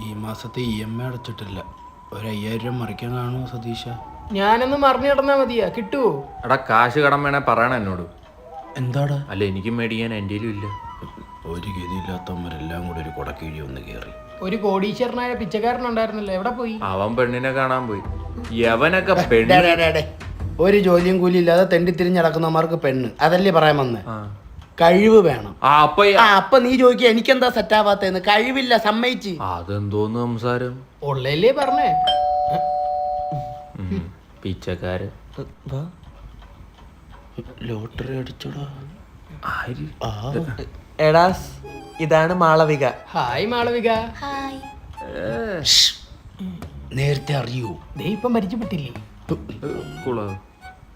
ഈ മാസത്തെ EMI അടച്ചിട്ടില്ല. ഒരു 5000 മറിക്കാൻ കാണുമോ സതീഷ? ഞാനൊന്ന് മറിഞ്ഞു കിടന്നാ മതിയാ, കിട്ടുവോ? എടാ കാശ് കടം വേണേ പറയണ എന്നോട്. എന്താടാ? അല്ല എനിക്ക് മേടിക്കാൻ എൻ്റെ ഇല്ല. ഒരു ഗതിയില്ലാത്തവന്മാരെല്ലാം കൂടെ ഒരു കൊടക്കീഴി ഒന്ന് കയറി. ഒരു കോടീശ്വരനായ പിച്ചക്കാരനുണ്ടായിരുന്നല്ലോ, എവിടെ പോയി? അവൻ പെണ്ണിനെ കാണാൻ പോയി. യവനൊക്കെ പെണ്ണ്. ഒരു ജോലിയും കൂലി ഇല്ലാതെ തെണ്ടി തിരിഞ്ഞടക്കുന്നവന്മാർക്ക് പെണ്ണ്, അതല്ലേ പറയാൻ വന്നേ. കഴിവ് വേണം. അപ്പൊ നീ ചോദിക്കുക എനിക്കെന്താ സെറ്റാവാത്തേന്ന്. കഴിവില്ല, സമ്മതിച്ച്. അതെന്തോന്ന് സംസാരം? ഉള്ളല്ലേ പറഞ്ഞേ. പിച്ചക്കാര് ലോട്ടറി അടിച്ചോടാ. എടാ ഇതാണ് മാളവിക. ഹായ് മാളവിക. നേരത്തെ അറിയൂ? ദേ ഇപ്പം പരിചയപ്പെട്ടില്ലേ?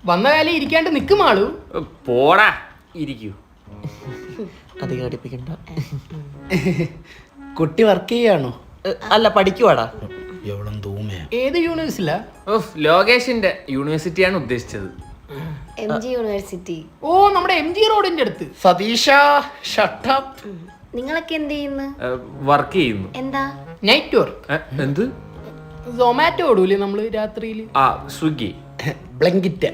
വന്ന കാലം ഇരിക്കാണ്ട് നിക്ക് മാളു. പോടാ, ഇരിക്കൂ. അധികം അടുപ്പിക്കണ്ട. കുട്ടി വർക്ക് ചെയ്യാണോ? അല്ല, പഠിക്കുവാടാ. എവളം തൂമയാ. ഏത് യൂണിവേഴ്സിലാ? ലോകേഷിന്റെ യൂണിവേഴ്സിറ്റിയാണ് ഉദ്ദേശിച്ചത്. MG university. ഓ, നമ്മുടെ MG റോഡിന്റെ അടുത്ത്. സതീഷ ഷട്ട് അപ്പ്. നിങ്ങളൊക്കെ എന്ത് ചെയ്യുന്നു? വർക്ക് ചെയ്യുന്നു. എന്താ? Night work. എന്ത്? സൊമാറ്റോ ഓടൂലേ നമ്മള് രാത്രിയില്? സ്വിഗ്ഗി, ബ്ലങ്കിറ്റ്.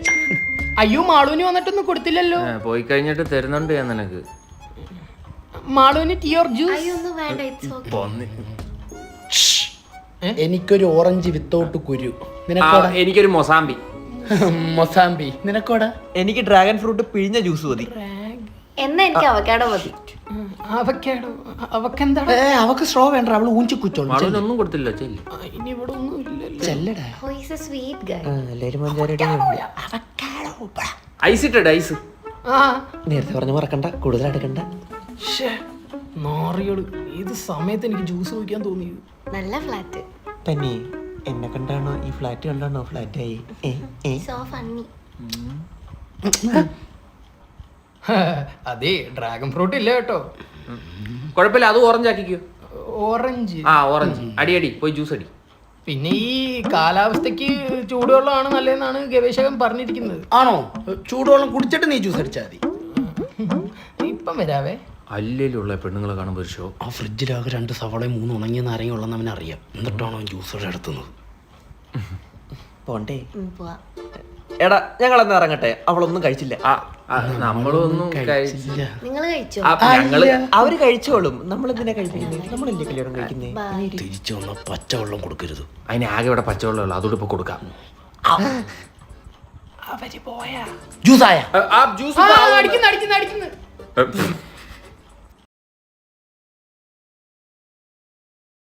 അയ്യോ, മാളുവിന് വന്നിട്ടൊന്നും കൊടുത്തില്ലല്ലോ. പോയി കഴിഞ്ഞിട്ട് തരുന്നുണ്ട് ഞാൻ നിനക്ക്. മാളുവിന് ടീ ഓർ ജ്യൂസ്? അയ്യോ ഒന്നും വേണ്ട, ഇറ്റ്സ് ഓക്കേ. എനിക്കൊരു ഓറഞ്ച് വിത്തൗട്ട് കുരു. നിനക്കോടാ? എനിക്കൊരു മൊസാമ്പി. മൊസാമ്പി. നിനക്കോടാ? എനിക്ക് ഡ്രാഗൺ ഫ്രൂട്ട് പിഴിഞ്ഞ ജ്യൂസ് മതി. എന്നാ എനിക്ക് അവക്കാഡോ മതി. അവക്കാഡോ? അവക്കെന്താണ്? അവക്ക് സ്ട്രോ വേണ്ട, അവള് ഊഞ്ചി കുച്ചോളൂ. ഒന്നും കൊടുത്തില്ല. ഇനി ഇവിടെ ഒന്നും ഇല്ലല്ലോ. ചെല്ലടാ. Oh, he's a sweet guy. എല്ലാരും പഞ്ചാരയുടെ ഐസ് ഇട്ട ഐസ്. നേരത്തെ പറഞ്ഞ മറക്കണ്ട, കൂടുതൽ അടുക്കണ്ട. നാറിയോട് ഏത് സമയത്ത് എനിക്ക് ജ്യൂസ് കുടിക്കാൻ തോന്നിയത്. നല്ല ഫ്ലാറ്റ്. തന്നെ എന്നെ കണ്ടാണോ ഈ ഫ്ലാറ്റ് കണ്ടാണോ ഫ്ലാറ്റായി? So funny. അതെ, ഡ്രാഗൺ ഫ്രൂട്ട് ഇല്ല കേട്ടോ. കുഴപ്പമില്ല, അത് ഓറഞ്ച് ആക്കിക്കോ. ഓറഞ്ച്? ഓറഞ്ച്. അടി പോയി ജ്യൂസ് അടി. പിന്നെ ഈ കാലാവസ്ഥക്ക് ചൂടുവെള്ളമാണ് നല്ലതെന്നാണ് ഗവേഷകൻ പറഞ്ഞിരിക്കുന്നത്. ആണോ? ചൂടുവെള്ളം കുടിച്ചിട്ട് നീ ജ്യൂസ് അടിച്ചാൽ മതി. ഇപ്പം വരാവേ. അല്ലേലുള്ള പെണ്ണുങ്ങളെ കാണുമ്പോൾ ഒരു ഷോ. ആ ഫ്രിഡ്ജിലാകെ 2 സവാളയും 3 ഉണങ്ങിയ നാരങ്ങ ഉള്ളെന്ന് അവനറിയാം. എന്നിട്ടാണോ അവൻ ജ്യൂസ് എടുത്തുന്നത്? പോണ്ടേ? പോവാ. എടാ ഞങ്ങളെന്ന് ഇറങ്ങട്ടെ. അവളൊന്നും കഴിച്ചില്ല. നമ്മളൊന്നും കഴിച്ചില്ല. നിങ്ങൾ കഴിച്ചോ? അവര് കഴിച്ചോളും. നമ്മളെന്തിനാ കഴിപ്പിക്കുന്നത്? നമ്മളല്ലേ കല്യാണം കഴിക്കുന്നേ. തിരിച്ചു വന്ന പച്ചവെള്ളം കൊടുക്കരുത്. അതിന് ആകെ ഇവിടെ പച്ചവെള്ളമുള്ളൂ, അതോട് ഇപ്പൊ കൊടുക്കാം. അവര് പോയാ ജ്യൂസായ ജ്യൂസ് അടിക്കുന്നു.